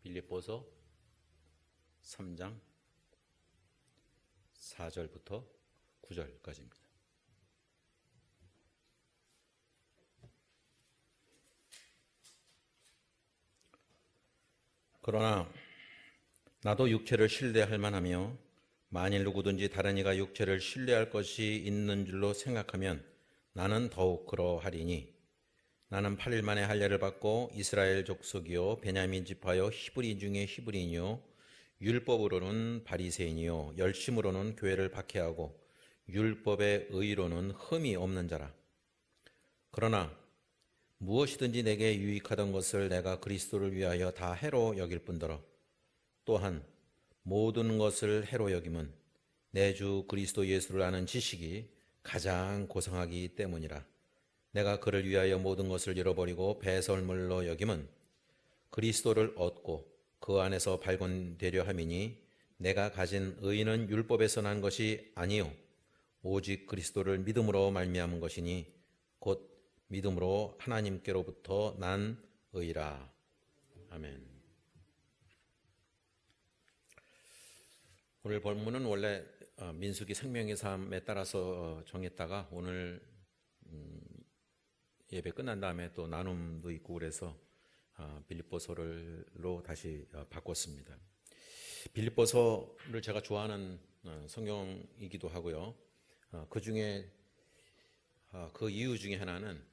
빌립보서 3장 4절부터 9절까지입니다. 그러나 나도 육체를 신뢰할 만하며 만일 누구든지 다른 이가 육체를 신뢰할 것이 있는 줄로 생각하면 나는 더욱 그러하리니 나는 8일 만에 할례를 받고 이스라엘 족속이요 베냐민 지파요 히브리 중에 히브리인이요 율법으로는 바리새인이요 열심으로는 교회를 박해하고 율법의 의로는 흠이 없는 자라. 그러나 무엇이든지 내게 유익하던 것을 내가 그리스도를 위하여 다 해로 여길 뿐더러 또한 모든 것을 해로 여김은 내 주 그리스도 예수를 아는 지식이 가장 고상하기 때문이라. 내가 그를 위하여 모든 것을 잃어버리고 배설물로 여김은 그리스도를 얻고 그 안에서 발견되려 함이니 내가 가진 의는 율법에서 난 것이 아니요 오직 그리스도를 믿음으로 말미암은 것이니 곧 믿음으로 하나님께로부터 난 의라. 아멘. 오늘 본문은 원래 민수기 생명의 삶에 따라서 정했다가 오늘 예배 끝난 다음에 또 나눔도 있고 그래서 빌립보서로 다시 바꿨습니다. 빌립보서를 제가 좋아하는 성경이기도 하고요. 그 중에 그 이유 중에 하나는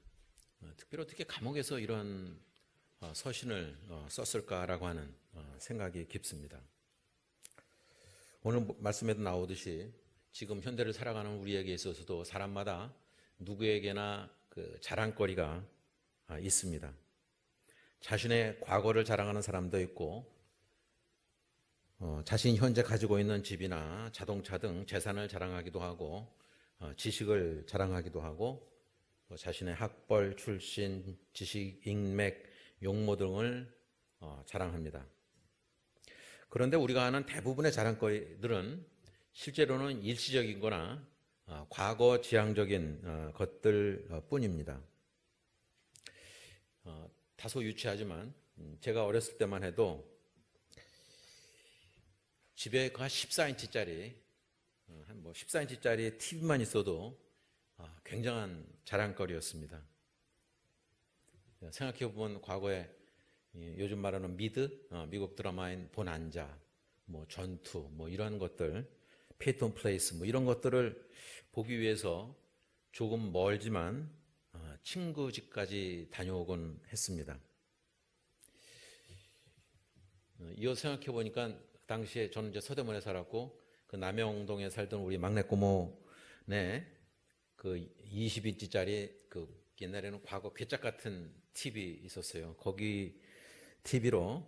특별히 어떻게 감옥에서 이런 서신을 썼을까라고 하는 생각이 깊습니다. 오늘 말씀에도 나오듯이 지금 현대를 살아가는 우리에게 있어서도 사람마다 누구에게나 그 자랑거리가 있습니다. 자신의 과거를 자랑하는 사람도 있고 자신이 현재 가지고 있는 집이나 자동차 등 재산을 자랑하기도 하고 지식을 자랑하기도 하고 자신의 학벌, 출신, 지식, 인맥, 용모 등을 자랑합니다. 그런데 우리가 아는 대부분의 자랑거리들은 실제로는 일시적인 거나 과거 지향적인 것들 뿐입니다. 다소 유치하지만 제가 어렸을 때만 해도 집에 그 한 14인치짜리 한 14인치짜리 TV만 있어도 굉장한 자랑거리였습니다. 생각해보면 과거에 요즘 말하는 미국 드라마인 본안자, 전투, 이런 것들, 페이톤 플레이스, 이런 것들을 보기 위해서 조금 멀지만 친구 집까지 다녀오곤 했습니다. 이어 생각해보니까 그 당시에 저는 이제 서대문에 살았고 그 남영동에 살던 우리 막내 고모네 그 20인치짜리 그 옛날에는 과거 괴짝 같은 TV 있었어요. 거기 TV로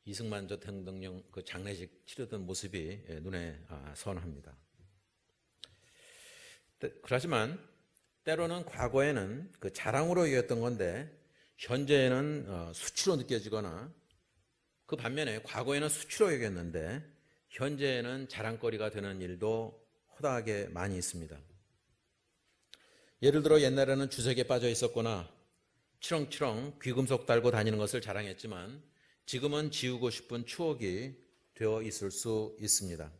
이승만 전 대통령 그 장례식 치르던 모습이 눈에 선합니다. 그렇지만 때로는 과거에는 그 자랑으로 여겼던 건데 현재에는 수치로 느껴지거나 그 반면에 과거에는 수치로 여겼는데 현재에는 자랑거리가 되는 일도 허다하게 많이 있습니다. 예를 들어 옛날에는 주색에 빠져 있었거나 치렁치렁 귀금속 달고 다니는 것을 자랑했지만 지금은 지우고 싶은 추억이 되어 있을 수 있습니다.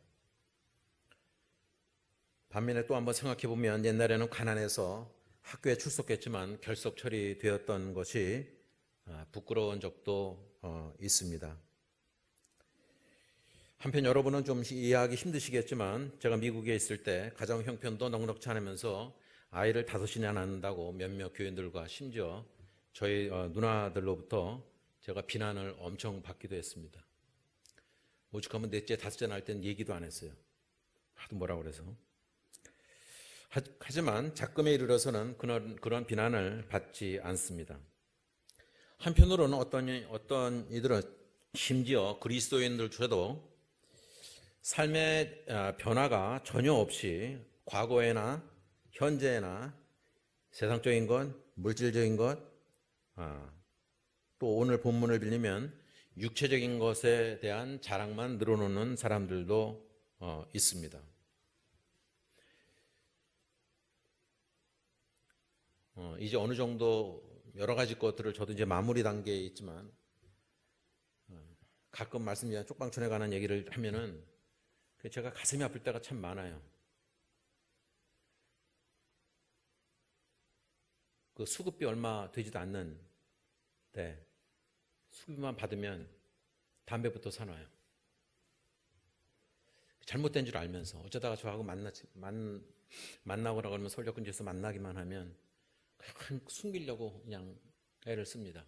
반면에 또 한번 생각해 보면 옛날에는 가난해서 학교에 출석했지만 결석 처리되었던 것이 부끄러운 적도 있습니다. 한편 여러분은 좀 이해하기 힘드시겠지만 제가 미국에 있을 때 가정 형편도 넉넉치 않으면서 아이를 5이나 낳는다고 몇몇 교인들과 심지어 저희 누나들로부터 제가 비난을 엄청 받기도 했습니다. 오죽하면 넷째, 5째 낳을 땐 얘기도 안 했어요. 하도 뭐라 그래서. 하지만 작금에 이르러서는 그런 비난을 받지 않습니다. 한편으로는 어떤 이들은 심지어 그리스도인들조차도 삶의 변화가 전혀 없이 과거에나 현재나 세상적인 것, 물질적인 것, 또 오늘 본문을 빌리면 육체적인 것에 대한 자랑만 늘어놓는 사람들도 있습니다. 이제 어느 정도 여러 가지 것들을 저도 이제 마무리 단계에 있지만 가끔 말씀 쪽방촌에 관한 얘기를 하면은 제가 가슴이 아플 때가 참 많아요. 그 수급비 얼마 되지도 않는데 수급비만 받으면 담배부터 사놔요. 잘못된 줄 알면서 어쩌다가 저하고 만나거나 그러면 서울역 근처에서 만나기만 하면 그냥 숨기려고 그냥 애를 씁니다.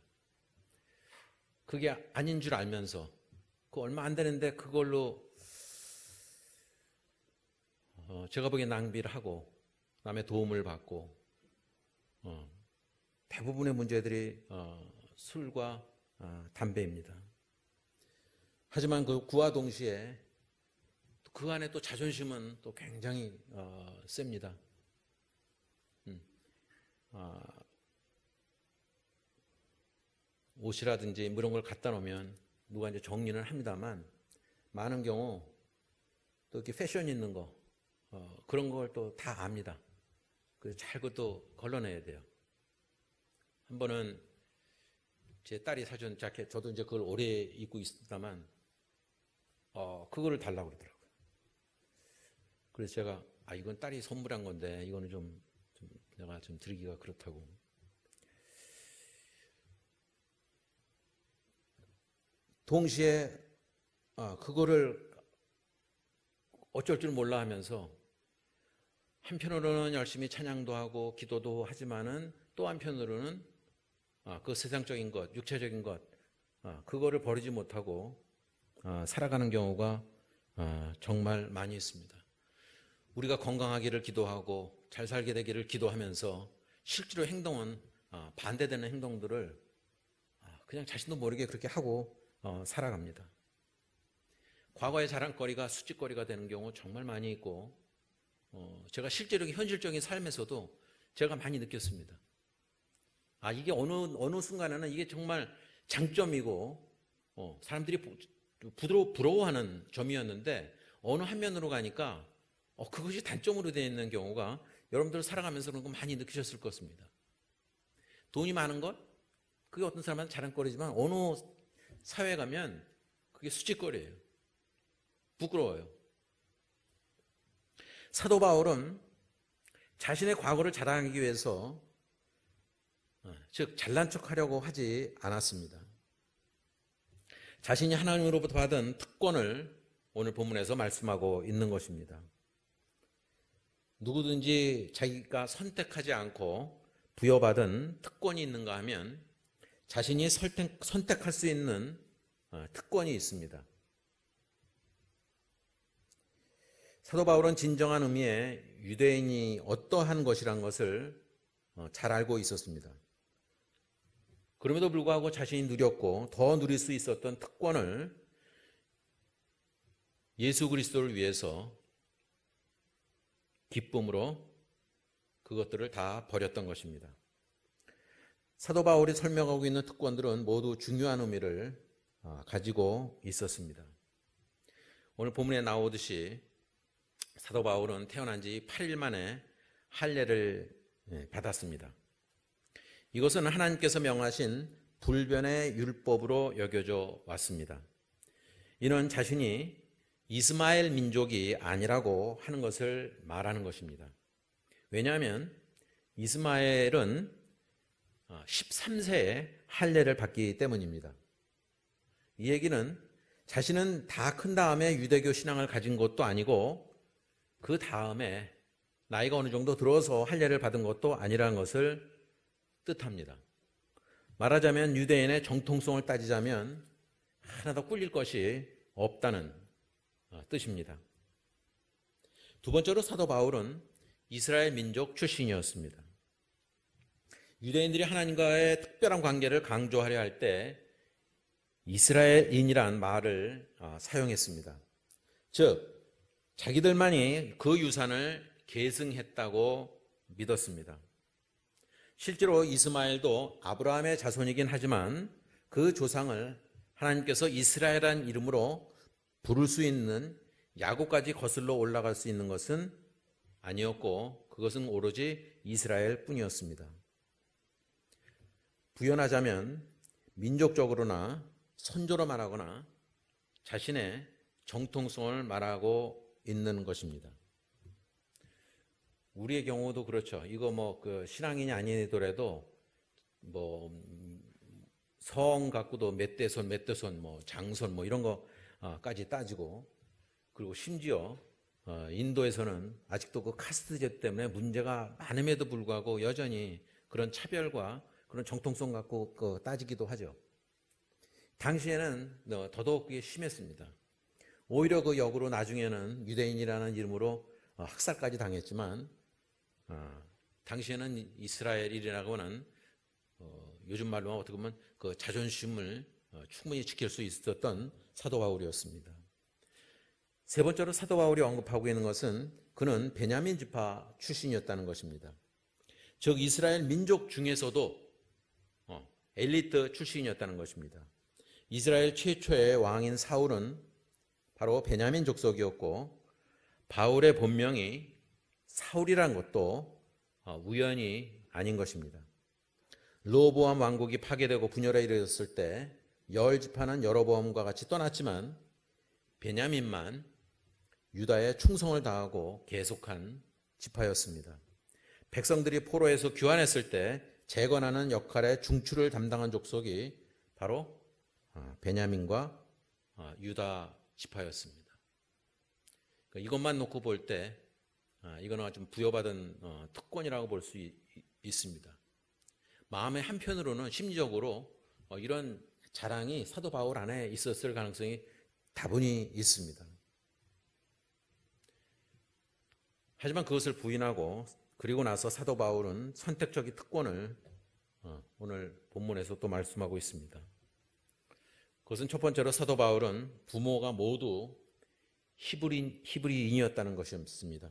그게 아닌 줄 알면서 그 얼마 안 되는데 그걸로 제가 보기엔 낭비를 하고 남의 도움을 받고 대부분의 문제들이 술과 담배입니다. 하지만 그와 동시에 그 안에 또 자존심은 또 굉장히 셉니다. 옷이라든지 이런 걸 갖다 놓으면 누가 이제 정리는 합니다만 많은 경우 또 이렇게 패션 있는 거 그런 걸 또 다 압니다. 그래서 잘 그것도 걸러내야 돼요. 한 번은 제 딸이 사준 자켓, 저도 이제 그걸 오래 입고 있었다만 그거를 달라고 그러더라고요. 그래서 제가 이건 딸이 선물한 건데 이거는 좀 내가 좀 드리기가 그렇다고. 동시에 그거를 어쩔 줄 몰라 하면서 한편으로는 열심히 찬양도 하고 기도도 하지만은 또 한편으로는 그 세상적인 것, 육체적인 것 그거를 버리지 못하고 살아가는 경우가 정말 많이 있습니다. 우리가 건강하기를 기도하고 잘 살게 되기를 기도하면서 실제로 행동은 반대되는 행동들을 그냥 자신도 모르게 그렇게 하고 살아갑니다. 과거의 자랑거리가 수치거리가 되는 경우 정말 많이 있고 제가 실제로 현실적인 삶에서도 제가 많이 느꼈습니다. 이게 어느 순간에는 이게 정말 장점이고 사람들이 부러워하는 점이었는데 어느 한면으로 가니까 그것이 단점으로 되어 있는 경우가 여러분들 살아가면서 그런 거 많이 느끼셨을 것입니다. 돈이 많은 것 그게 어떤 사람한테 자랑거리지만 어느 사회에 가면 그게 수치거리예요. 부끄러워요. 사도 바울은 자신의 과거를 자랑하기 위해서 즉 잘난 척하려고 하지 않았습니다. 자신이 하나님으로부터 받은 특권을 오늘 본문에서 말씀하고 있는 것입니다. 누구든지 자기가 선택하지 않고 부여받은 특권이 있는가 하면 자신이 선택할 수 있는 특권이 있습니다. 사도 바울은 진정한 의미의 유대인이 어떠한 것이란 것을 잘 알고 있었습니다. 그럼에도 불구하고 자신이 누렸고 더 누릴 수 있었던 특권을 예수 그리스도를 위해서 기쁨으로 그것들을 다 버렸던 것입니다. 사도 바울이 설명하고 있는 특권들은 모두 중요한 의미를 가지고 있었습니다. 오늘 본문에 나오듯이 사도 바울은 태어난 지 8일 만에 할례를 받았습니다. 이것은 하나님께서 명하신 불변의 율법으로 여겨져 왔습니다. 이는 자신이 이스마엘 민족이 아니라고 하는 것을 말하는 것입니다. 왜냐하면 이스마엘은 13세에 할례를 받기 때문입니다. 이 얘기는 자신은 다 큰 다음에 유대교 신앙을 가진 것도 아니고 그 다음에 나이가 어느 정도 들어서 할례를 받은 것도 아니라는 것을 뜻합니다. 말하자면 유대인의 정통성을 따지자면 하나도 꿀릴 것이 없다는 뜻입니다. 두 번째로 사도 바울은 이스라엘 민족 출신이었습니다. 유대인들이 하나님과의 특별한 관계를 강조하려 할 때 이스라엘인이란 말을 사용했습니다. 즉 자기들만이 그 유산을 계승했다고 믿었습니다. 실제로 이스마엘도 아브라함의 자손이긴 하지만 그 조상을 하나님께서 이스라엘이라는 이름으로 부를 수 있는 야곱까지 거슬러 올라갈 수 있는 것은 아니었고 그것은 오로지 이스라엘 뿐이었습니다. 부연하자면 민족적으로나 선조로 말하거나 자신의 정통성을 말하고 있는 것입니다. 우리의 경우도 그렇죠. 이거 그 신앙인이 아니더라도 성 갖고도 몇 대손, 장손 이런 거까지 따지고, 그리고 심지어 인도에서는 아직도 그 카스트제 때문에 문제가 많음에도 불구하고 여전히 그런 차별과 그런 정통성 갖고 따지기도 하죠. 당시에는 더더욱 그게 심했습니다. 오히려 그 역으로 나중에는 유대인이라는 이름으로 학살까지 당했지만, 당시에는 이스라엘이라고 하는 요즘 말로 어떻게 보면 그 자존심을 충분히 지킬 수 있었던 사도 바울이었습니다. 세 번째로 사도 바울이 언급하고 있는 것은 그는 베냐민 지파 출신이었다는 것입니다. 즉 이스라엘 민족 중에서도 엘리트 출신이었다는 것입니다. 이스라엘 최초의 왕인 사울은 바로 베냐민 족속이었고, 바울의 본명이 사울이라는 것도 우연이 아닌 것입니다. 르호보암 왕국이 파괴되고 분열에 이르렀을 때 열 지파는 여로보암과 같이 떠났지만 베냐민만 유다에 충성을 다하고 계속한 지파였습니다. 백성들이 포로에서 귀환했을 때 재건하는 역할의 중추를 담당한 족속이 바로 베냐민과 유다 지파였습니다. 이것만 놓고 볼 때 이거는 좀 부여받은 특권이라고 볼 수 있습니다. 마음의 한편으로는 심리적으로 이런 자랑이 사도 바울 안에 있었을 가능성이 다분히 있습니다. 하지만 그것을 부인하고 그리고 나서 사도 바울은 선택적인 특권을 오늘 본문에서 또 말씀하고 있습니다. 그것은 첫 번째로 사도 바울은 부모가 모두 히브리인이었다는 것이었습니다.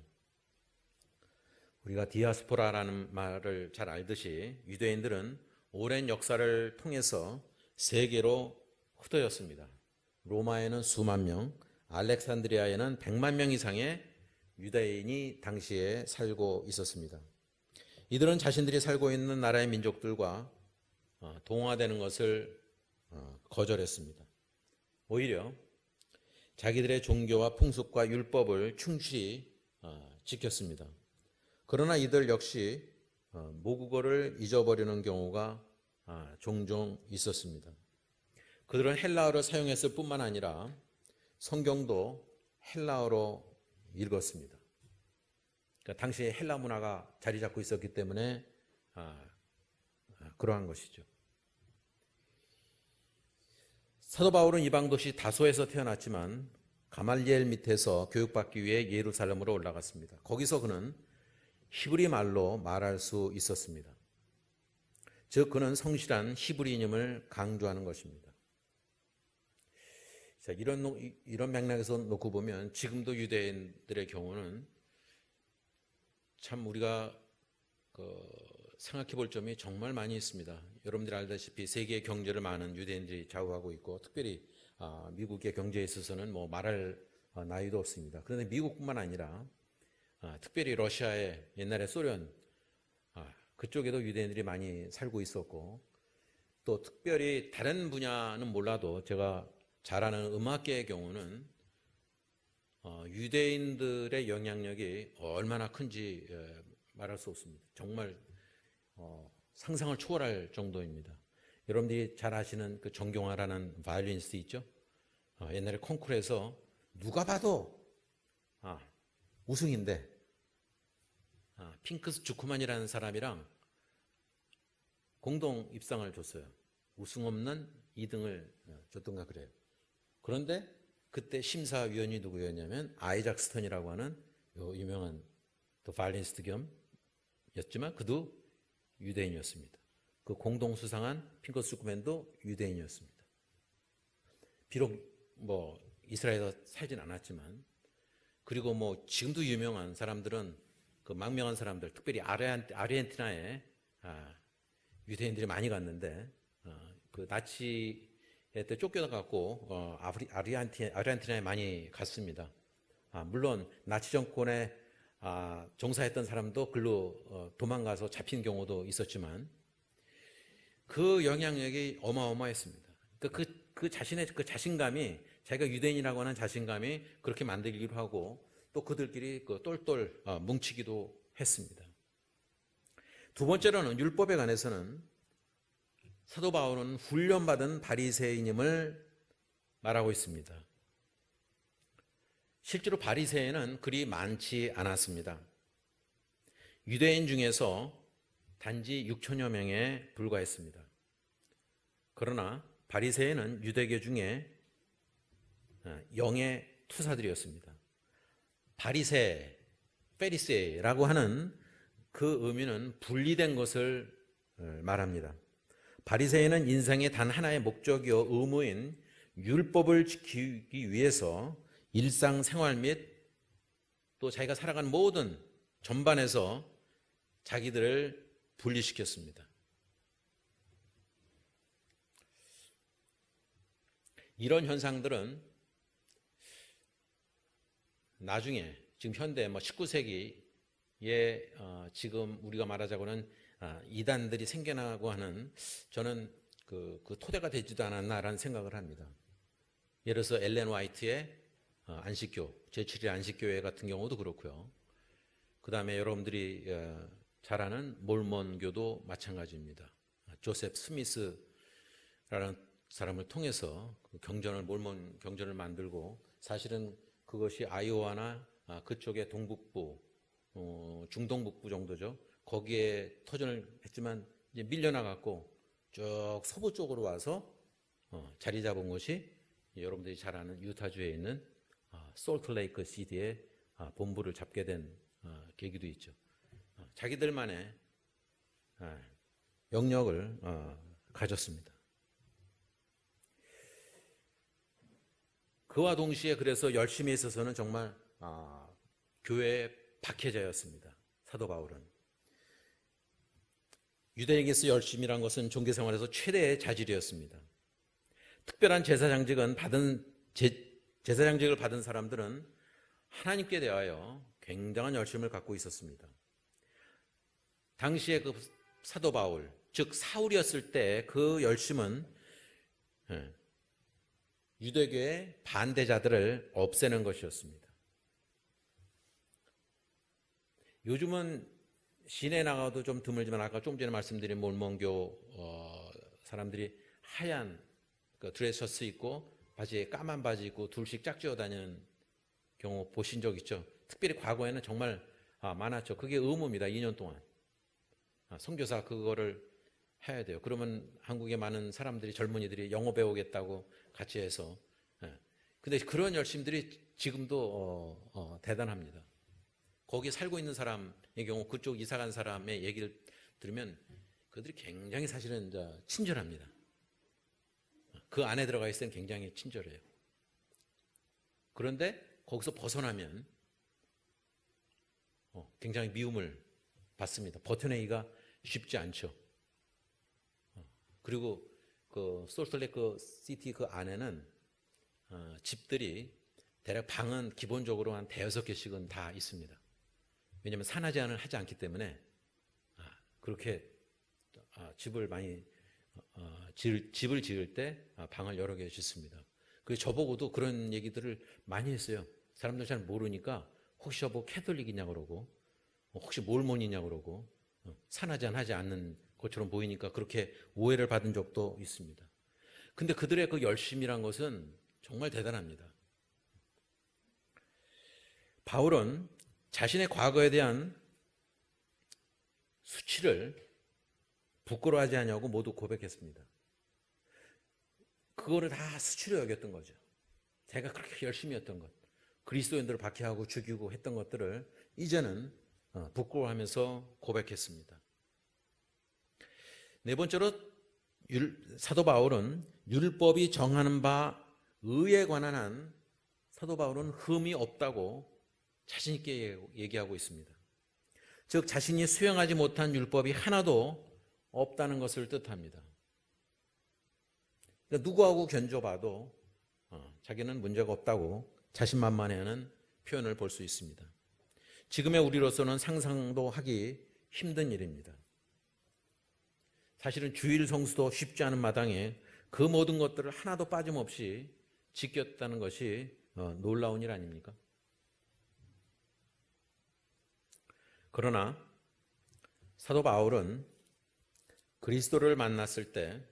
우리가 디아스포라라는 말을 잘 알듯이 유대인들은 오랜 역사를 통해서 세계로 흩어졌습니다. 로마에는 수만 명, 알렉산드리아에는 100만 명 이상의 유대인이 당시에 살고 있었습니다. 이들은 자신들이 살고 있는 나라의 민족들과 동화되는 것을 거절했습니다. 오히려 자기들의 종교와 풍습과 율법을 충실히 지켰습니다. 그러나 이들 역시 모국어를 잊어버리는 경우가 종종 있었습니다. 그들은 헬라어를 사용했을 뿐만 아니라 성경도 헬라어로 읽었습니다. 그러니까 당시에 헬라 문화가 자리 잡고 있었기 때문에 그러한 것이죠. 사도 바울은 이방 도시 다소에서 태어났지만 가말리엘 밑에서 교육받기 위해 예루살렘으로 올라갔습니다. 거기서 그는 히브리 말로 말할 수 있었습니다. 즉 그는 성실한 히브리인임을 강조하는 것입니다. 자, 이런 맥락에서 놓고 보면 지금도 유대인들의 경우는 참 우리가 생각해 볼 점이 정말 많이 있습니다. 여러분들이 알다시피 세계의 경제를 많은 유대인들이 좌우하고 있고, 특별히 미국의 경제에 있어서는 말할 나위도 없습니다. 그런데 미국뿐만 아니라 특별히 러시아의 옛날에 소련 그쪽에도 유대인들이 많이 살고 있었고, 또 특별히 다른 분야는 몰라도 제가 잘 아는 음악계의 경우는 유대인들의 영향력이 얼마나 큰지 말할 수 없습니다. 정말 상상을 초월할 정도입니다. 여러분들이 잘 아시는 그 정경화라는 바이올리니스트 있죠? 옛날에 콩쿠르에서 누가 봐도 우승인데 핑크스 주크만이라는 사람이랑 공동 입상을 줬어요. 우승 없는 2등을 줬던가 그래요. 그런데 그때 심사위원이 누구였냐면 아이작 스턴이라고 하는 유명한 또 바이올리니스트 겸이었지만 그도 유대인이었습니다. 그 공동 수상한 핑크스 주크만도 유대인이었습니다. 비록 이스라엘에서 살진 않았지만, 그리고 지금도 유명한 사람들은 그 망명한 사람들, 특별히 아르헨티나에 유대인들이 많이 갔는데 그 나치에 때 쫓겨나갖고 아르헨티나에 많이 갔습니다. 물론 나치 정권에 종사했던 사람도 글로 도망가서 잡힌 경우도 있었지만 그 영향력이 어마어마했습니다. 그 자신의 그 자신감이, 자기가 유대인이라고 하는 자신감이 그렇게 만들기도 하고, 또 그들끼리 그 똘똘 뭉치기도 했습니다. 두 번째로는 율법에 관해서는 사도 바울은 훈련받은 바리새인임을 말하고 있습니다. 실제로 바리새인은 그리 많지 않았습니다. 유대인 중에서 단지 6천여 명에 불과했습니다. 그러나 바리새인은 유대교 중에 영의 투사들이었습니다. 바리새, 페리새라고 하는 그 의미는 분리된 것을 말합니다. 바리새인은 인생의 단 하나의 목적이요 의무인 율법을 지키기 위해서 일상생활 및 또 자기가 살아가는 모든 전반에서 자기들을 분리시켰습니다. 이런 현상들은 나중에 지금 현대 19세기에 지금 우리가 말하자고는 이단들이 생겨나고 하는, 저는 그 토대가 되지도 않았나라는 생각을 합니다. 예를 들어서 엘렌 화이트의 안식교, 제7일 안식교회 같은 경우도 그렇고요. 그 다음에 여러분들이 잘 아는 몰몬교도 마찬가지입니다. 조셉 스미스라는 사람을 통해서 몰몬 경전을 만들고, 사실은 그것이 아이오와나 그쪽의 동북부, 중동북부 정도죠. 거기에 터전을 했지만 이제 밀려나갔고 쭉 서부 쪽으로 와서 자리 잡은 것이 여러분들이 잘 아는 유타주에 있는 솔트레이크 시티의 본부를 잡게 된 계기도 있죠. 자기들만의 영역을 가졌습니다. 그와 동시에 그래서 열심히 있어서는 정말 교회의 박해자였습니다. 사도 바울은. 유대에게서 열심이란 것은 종교생활에서 최대의 자질이었습니다. 특별한 제사장직을 받은 사람들은 하나님께 대하여 굉장한 열심을 갖고 있었습니다. 당시에 그 사도 바울, 즉 사울이었을 때 그 열심은 유대교의 반대자들을 없애는 것이었습니다. 요즘은 시내 나가도 좀 드물지만 아까 좀 전에 말씀드린 몰몬교 사람들이 하얀 드레스셔츠 입고 바지에 까만 바지 입고 둘씩 짝지어 다니는 경우 보신 적 있죠? 특별히 과거에는 정말 많았죠. 그게 의무입니다. 2년 동안. 선교사 그거를 해야 돼요. 그러면 한국의 많은 사람들이, 젊은이들이 영어 배우겠다고 같이 해서. 근데 그런 열심들이 지금도 대단합니다. 거기 살고 있는 사람의 경우, 그쪽 이사 간 사람의 얘기를 들으면 그들이 굉장히 사실은 친절합니다. 그 안에 들어가 있을 때는 굉장히 친절해요. 그런데 거기서 벗어나면 굉장히 미움을 받습니다. 버텨내기가 쉽지 않죠. 그리고 그 솔트레이크 시티 그 안에는 집들이 대략 방은 기본적으로 한 대여섯 개씩은 다 있습니다. 왜냐하면 산화 제한을 하지 않기 때문에 그렇게 집을 지을 때 방을 여러 개 짓습니다. 그래서 저보고도 그런 얘기들을 많이 했어요. 사람들 잘 모르니까 혹시 저보고 캐톨릭이냐 그러고, 혹시 몰몬이냐 그러고, 산화 제한하지 않는 것처럼 보이니까 그렇게 오해를 받은 적도 있습니다. 근데 그들의 그 열심이란 것은 정말 대단합니다. 바울은 자신의 과거에 대한 수치를 부끄러워하지 않냐고 모두 고백했습니다. 그거를 다 수치로 여겼던 거죠. 제가 그렇게 열심히 했던 것, 그리스도인들을 박해하고 죽이고 했던 것들을 이제는 부끄러워하면서 고백했습니다. 네 번째로 사도 바울은 율법이 정하는 바 의에 관한 한 사도 바울은 흠이 없다고 자신 있게 얘기하고 있습니다. 즉 자신이 수행하지 못한 율법이 하나도 없다는 것을 뜻합니다. 그러니까 누구하고 견줘봐도 자기는 문제가 없다고 자신만만해하는 표현을 볼 수 있습니다. 지금의 우리로서는 상상도 하기 힘든 일입니다. 사실은 주일 성수도 쉽지 않은 마당에 그 모든 것들을 하나도 빠짐없이 지켰다는 것이 놀라운 일 아닙니까? 그러나 사도 바울은 그리스도를 만났을 때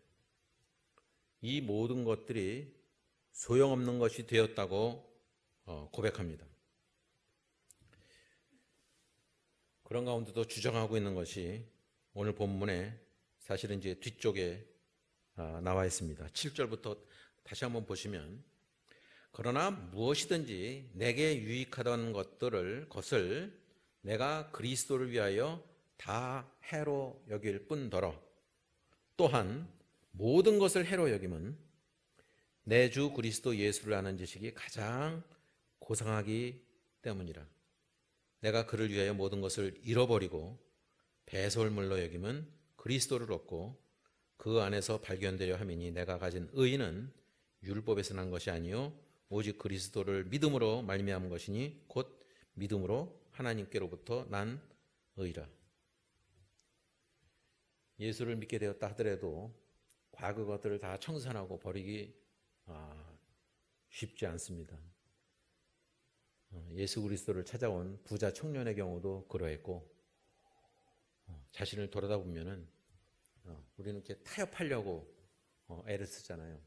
이 모든 것들이 소용없는 것이 되었다고 고백합니다. 그런 가운데도 주장하고 있는 것이 오늘 본문에 사실은 이제 뒤쪽에 나와 있습니다. 7절부터 다시 한번 보시면, 그러나 무엇이든지 내게 유익하던 것을 내가 그리스도를 위하여 다 해로 여길 뿐더러 또한 모든 것을 해로 여김은 내 주 그리스도 예수를 아는 지식이 가장 고상하기 때문이라. 내가 그를 위하여 모든 것을 잃어버리고 배설물로 여김은 그리스도를 얻고 그 안에서 발견되려 함이니 내가 가진 의는 율법에서 난 것이 아니요 오직 그리스도를 믿음으로 말미암은 것이니 곧 믿음으로 하나님께로부터 난 의라. 예수를 믿게 되었다 하더라도 과거 것들을 다 청산하고 버리기 쉽지 않습니다. 예수 그리스도를 찾아온 부자 청년의 경우도 그러했고, 자신을 돌아다 보면은 우리는 이렇게 타협하려고 애를 쓰잖아요.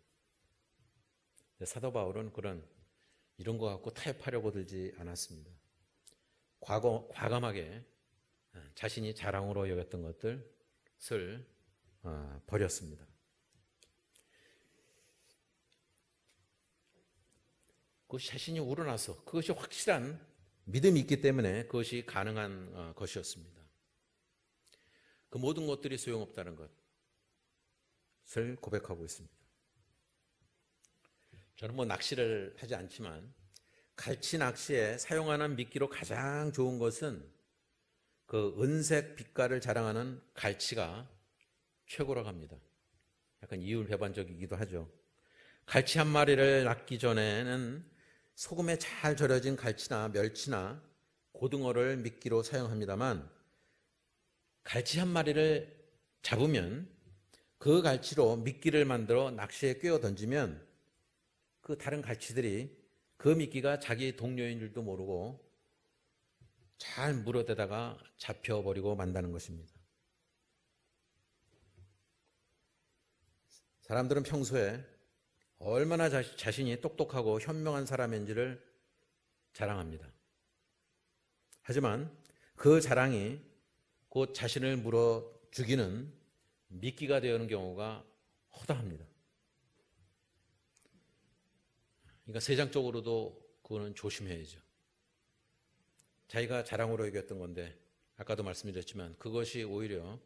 사도 바울은 이런 거 갖고 타협하려고 들지 않았습니다. 과감하게 자신이 자랑으로 여겼던 것들을 버렸습니다. 그것이 자신이 우러나서 그것이 확실한 믿음이 있기 때문에 그것이 가능한 것이었습니다. 그 모든 것들이 소용없다는 것을 고백하고 있습니다. 저는 낚시를 하지 않지만 갈치 낚시에 사용하는 미끼로 가장 좋은 것은 그 은색 빛깔을 자랑하는 갈치가 최고라고 합니다. 약간 이율배반적이기도 하죠. 갈치 한 마리를 낚기 전에는 소금에 잘 절여진 갈치나 멸치나 고등어를 미끼로 사용합니다만, 갈치 한 마리를 잡으면 그 갈치로 미끼를 만들어 낚시에 꿰어 던지면 그 다른 갈치들이 그 미끼가 자기 동료인 줄도 모르고 잘 물어대다가 잡혀버리고 만다는 것입니다. 사람들은 평소에 얼마나 자신이 똑똑하고 현명한 사람인지를 자랑합니다. 하지만 그 자랑이 곧 자신을 물어 죽이는 미끼가 되는 경우가 허다합니다. 그러니까 세상적으로도 그거는 조심해야죠. 자기가 자랑으로 여겼던 건데 아까도 말씀드렸지만 그것이 오히려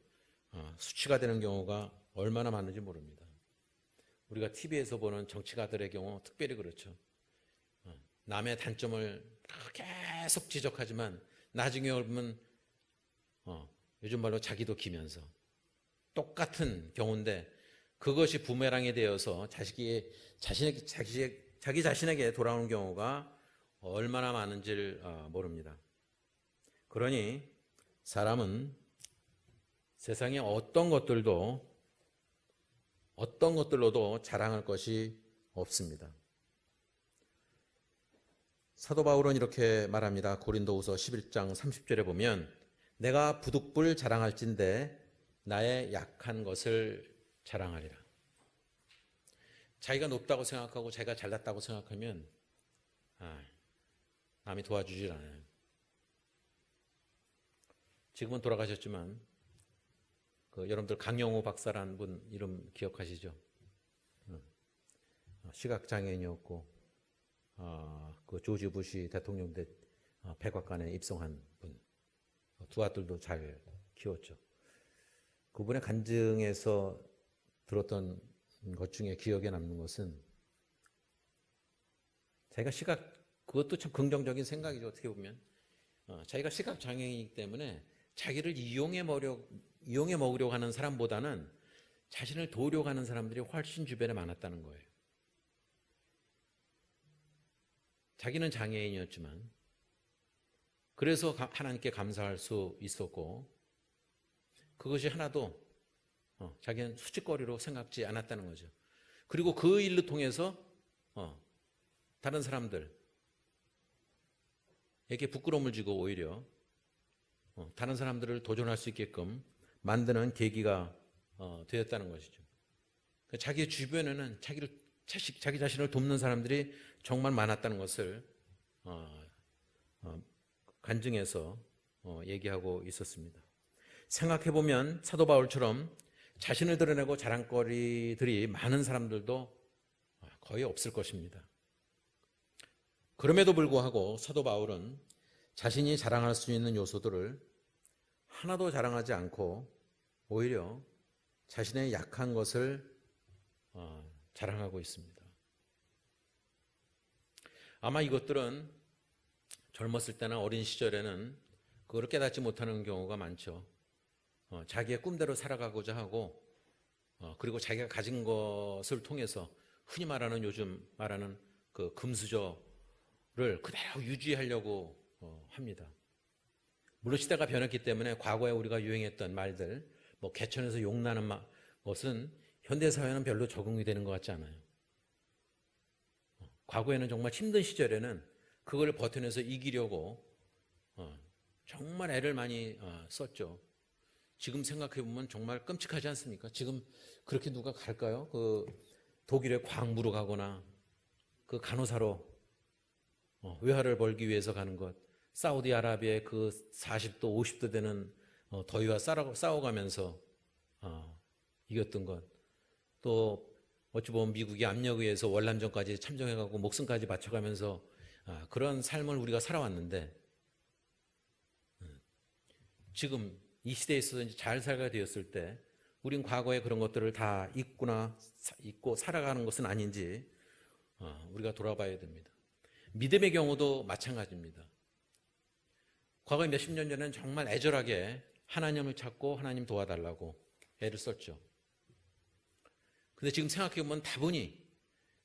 수치가 되는 경우가 얼마나 많은지 모릅니다. 우리가 TV에서 보는 정치가들의 경우 특별히 그렇죠. 남의 단점을 계속 지적하지만 나중에 보면 요즘 말로 자기도 기면서 똑같은 경우인데 그것이 부메랑이 되어서 자기 자신에게 돌아오는 경우가 얼마나 많은지를 모릅니다. 그러니 사람은 세상의 어떤 것들로도 자랑할 것이 없습니다. 사도 바울은 이렇게 말합니다. 고린도후서 11장 30절에 보면 내가 부득불 자랑할진대 나의 약한 것을 자랑하리라. 자기가 높다고 생각하고 자기가 잘났다고 생각하면 남이 도와주질 않아요. 지금은 돌아가셨지만 여러분들 강영호 박사라는 분 이름 기억하시죠? 시각장애인이었고 그 조지 부시 대통령 때 백악관에 입성한 분, 두 아들도 잘 키웠죠. 그분의 간증에서 들었던 것 중에 기억에 남는 것은 자기가 그것도 참 긍정적인 생각이죠. 어떻게 보면 자기가 시각장애인이기 때문에 자기를 이용해 먹으려고 하는 사람보다는 자신을 도우려고 하는 사람들이 훨씬 주변에 많았다는 거예요. 자기는 장애인이었지만 그래서 하나님께 감사할 수 있었고 그것이 하나도 자기는 수치거리로 생각지 않았다는 거죠. 그리고 그 일로 통해서 다른 사람들에게 부끄러움을 주고 오히려 다른 사람들을 도전할 수 있게끔 만드는 계기가 되었다는 것이죠. 자기 주변에는 자기 자신을 돕는 사람들이 정말 많았다는 것을 간증해서 얘기하고 있었습니다. 생각해보면 사도 바울처럼 자신을 드러내고 자랑거리들이 많은 사람들도 거의 없을 것입니다. 그럼에도 불구하고 사도 바울은 자신이 자랑할 수 있는 요소들을 하나도 자랑하지 않고 오히려 자신의 약한 것을 자랑하고 있습니다. 아마 이것들은 젊었을 때나 어린 시절에는 그걸 깨닫지 못하는 경우가 많죠. 자기의 꿈대로 살아가고자 하고 그리고 자기가 가진 것을 통해서 흔히 말하는 요즘 말하는 그 금수저를 그대로 유지하려고 합니다. 물론 시대가 변했기 때문에 과거에 우리가 유행했던 말들, 뭐 개천에서 욕나는 것은 현대사회는 별로 적응이 되는 것 같지 않아요. 과거에는 정말 힘든 시절에는 그걸 버텨내서 이기려고 정말 애를 많이 썼죠. 지금 생각해보면 정말 끔찍하지 않습니까? 지금 그렇게 누가 갈까요? 그 독일에 광부로 가거나 그 간호사로 외화를 벌기 위해서 가는 것, 사우디아라비아의 그 40도, 50도 되는 더위와 싸워가면서 이겼던 것, 또 어찌 보면 미국이 압력에 의해서 월남전까지 참전해가고 목숨까지 바쳐가면서 그런 삶을 우리가 살아왔는데 지금 이 시대에 있어서 이제 잘 살게 되었을 때 우린 과거에 그런 것들을 다 잊고 살아가는 것은 아닌지 우리가 돌아봐야 됩니다. 믿음의 경우도 마찬가지입니다. 과거에 몇십 년 전에는 정말 애절하게 하나님을 찾고 하나님 도와달라고 애를 썼죠. 근데 지금 생각해보면 다분히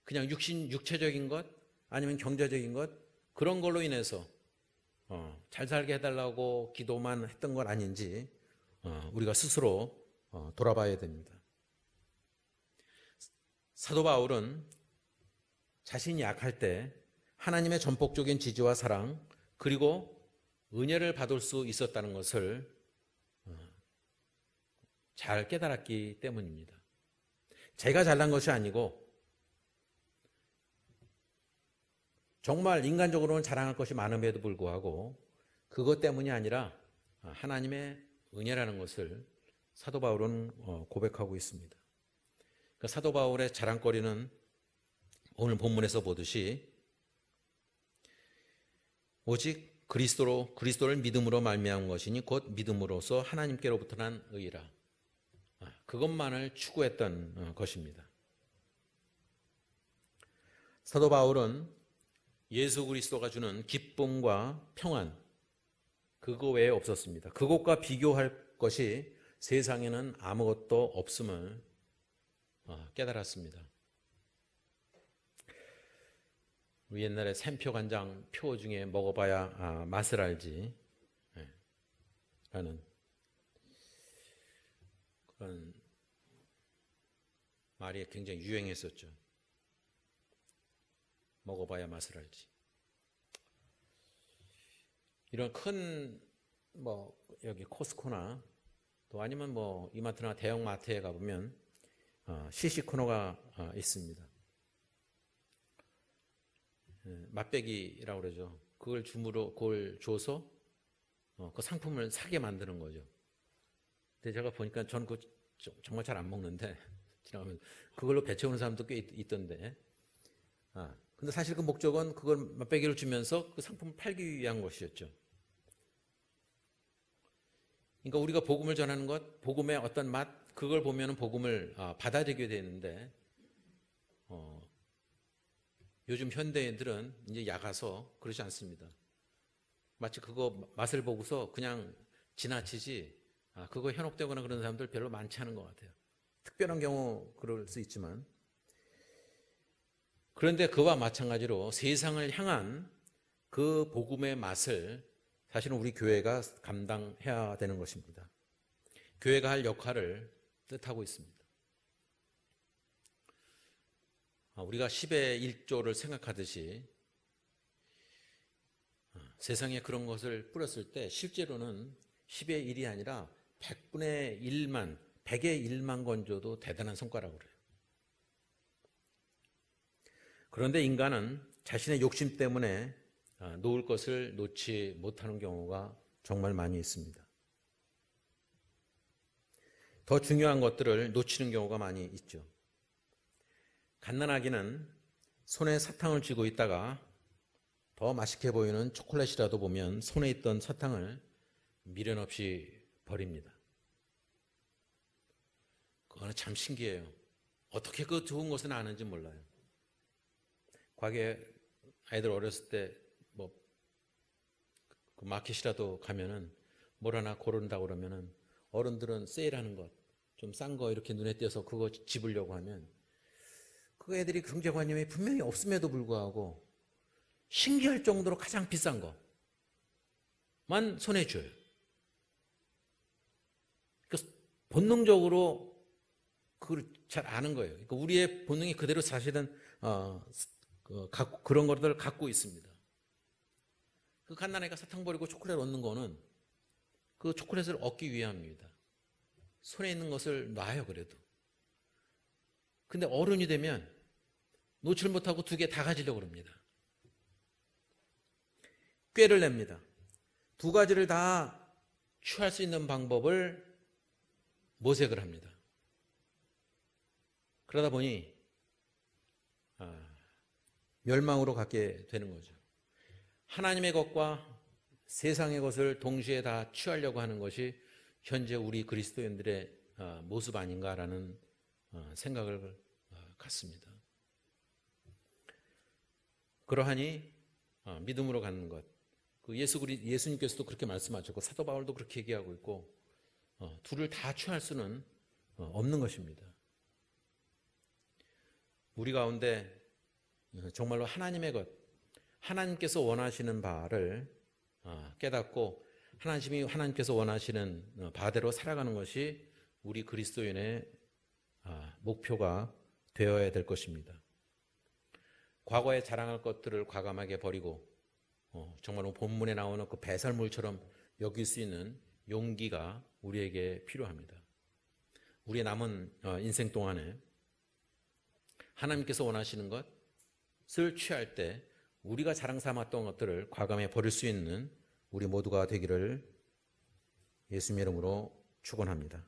그냥 육체적인 것 아니면 경제적인 것 그런 걸로 인해서 잘 살게 해달라고 기도만 했던 건 아닌지 우리가 스스로 돌아봐야 됩니다. 사도 바울은 자신이 약할 때 하나님의 전폭적인 지지와 사랑 그리고 은혜를 받을 수 있었다는 것을 잘 깨달았기 때문입니다. 제가 잘난 것이 아니고 정말 인간적으로는 자랑할 것이 많음에도 불구하고 그것 때문이 아니라 하나님의 은혜라는 것을 사도 바울은 고백하고 있습니다. 그러니까 사도 바울의 자랑거리는 오늘 본문에서 보듯이 오직 그리스도를 믿음으로 말미암은 것이니 곧 믿음으로써 하나님께로부터 난 의라. 그것만을 추구했던 것입니다. 사도 바울은 예수 그리스도가 주는 기쁨과 평안 그거 외에 없었습니다. 그것과 비교할 것이 세상에는 아무것도 없음을 깨달았습니다. 우리 옛날에 샘표 간장 표 중에 먹어봐야 맛을 알지 라는 그런 말이 굉장히 유행했었죠. 먹어봐야 맛을 알지. 이런 큰 여기 코스코나 또 아니면 이마트나 대형 마트에 가보면 시식 코너가 있습니다. 맛배기라고 그러죠. 그걸 줘서 그 상품을 사게 만드는 거죠. 근데 제가 보니까 저는 그거 정말 잘 안 먹는데 지나가면 그걸로 배 채우는 사람도 꽤 있던데. 근데 사실 그 목적은 그걸 맛배기를 주면서 그 상품을 팔기 위한 것이었죠. 그러니까 우리가 복음을 전하는 것, 복음의 어떤 맛, 그걸 보면 복음을 받아들이게 되는데 요즘 현대인들은 이제 약아서 그러지 않습니다. 마치 그거 맛을 보고서 그냥 지나치지 그거 현혹되거나 그런 사람들 별로 많지 않은 것 같아요. 특별한 경우 그럴 수 있지만 그런데 그와 마찬가지로 세상을 향한 그 복음의 맛을 사실은 우리 교회가 감당해야 되는 것입니다. 교회가 할 역할을 뜻하고 있습니다. 우리가 10의 1조를 생각하듯이 세상에 그런 것을 뿌렸을 때 실제로는 10의 1이 아니라 100분의 1만, 100의 1만 건져도 대단한 성과라고 그래요. 그런데 인간은 자신의 욕심 때문에 놓을 것을 놓지 못하는 경우가 정말 많이 있습니다. 더 중요한 것들을 놓치는 경우가 많이 있죠. 갓난아기는 손에 사탕을 쥐고 있다가 더 맛있게 보이는 초콜릿이라도 보면 손에 있던 사탕을 미련 없이 버립니다. 그거는 참 신기해요. 어떻게 그 좋은 것은 아는지 몰라요. 과거에 아이들 어렸을 때 뭐 그 마켓이라도 가면은 뭘 하나 고른다고 그러면은 어른들은 세일하는 것, 좀 싼 거 이렇게 눈에 띄어서 그거 집으려고 하면 그 애들이 경제관념이 분명히 없음에도 불구하고 신기할 정도로 가장 비싼 것만 손에 쥐어요. 그러니까 본능적으로 그걸 잘 아는 거예요. 그러니까 우리의 본능이 그대로 사실은 그런 것들을 갖고 있습니다. 그 갓난아이가 사탕 버리고 초콜릿 얻는 거는 그 초콜릿을 얻기 위함입니다. 손에 있는 것을 놔요, 그래도. 근데 어른이 되면 놓질 못하고 두 개 다 가지려고 그럽니다. 꾀를 냅니다. 두 가지를 다 취할 수 있는 방법을 모색을 합니다. 그러다 보니 멸망으로 가게 되는 거죠. 하나님의 것과 세상의 것을 동시에 다 취하려고 하는 것이 현재 우리 그리스도인들의 모습 아닌가라는 생각을 갖습니다. 그러하니 믿음으로 가는 것, 예수님께서도 그렇게 말씀하셨고 사도 바울도 그렇게 얘기하고 있고 둘을 다 취할 수는 없는 것입니다. 우리 가운데 정말로 하나님의 것, 하나님께서 원하시는 바를 깨닫고 하나님께서 원하시는 바대로 살아가는 것이 우리 그리스도인의 목표가 되어야 될 것입니다. 과거에 자랑할 것들을 과감하게 버리고 정말로 본문에 나오는 그 배설물처럼 여길 수 있는 용기가 우리에게 필요합니다. 우리의 남은 인생 동안에 하나님께서 원하시는 것을 취할 때 우리가 자랑 삼았던 것들을 과감히 버릴 수 있는 우리 모두가 되기를 예수님의 이름으로 축원합니다.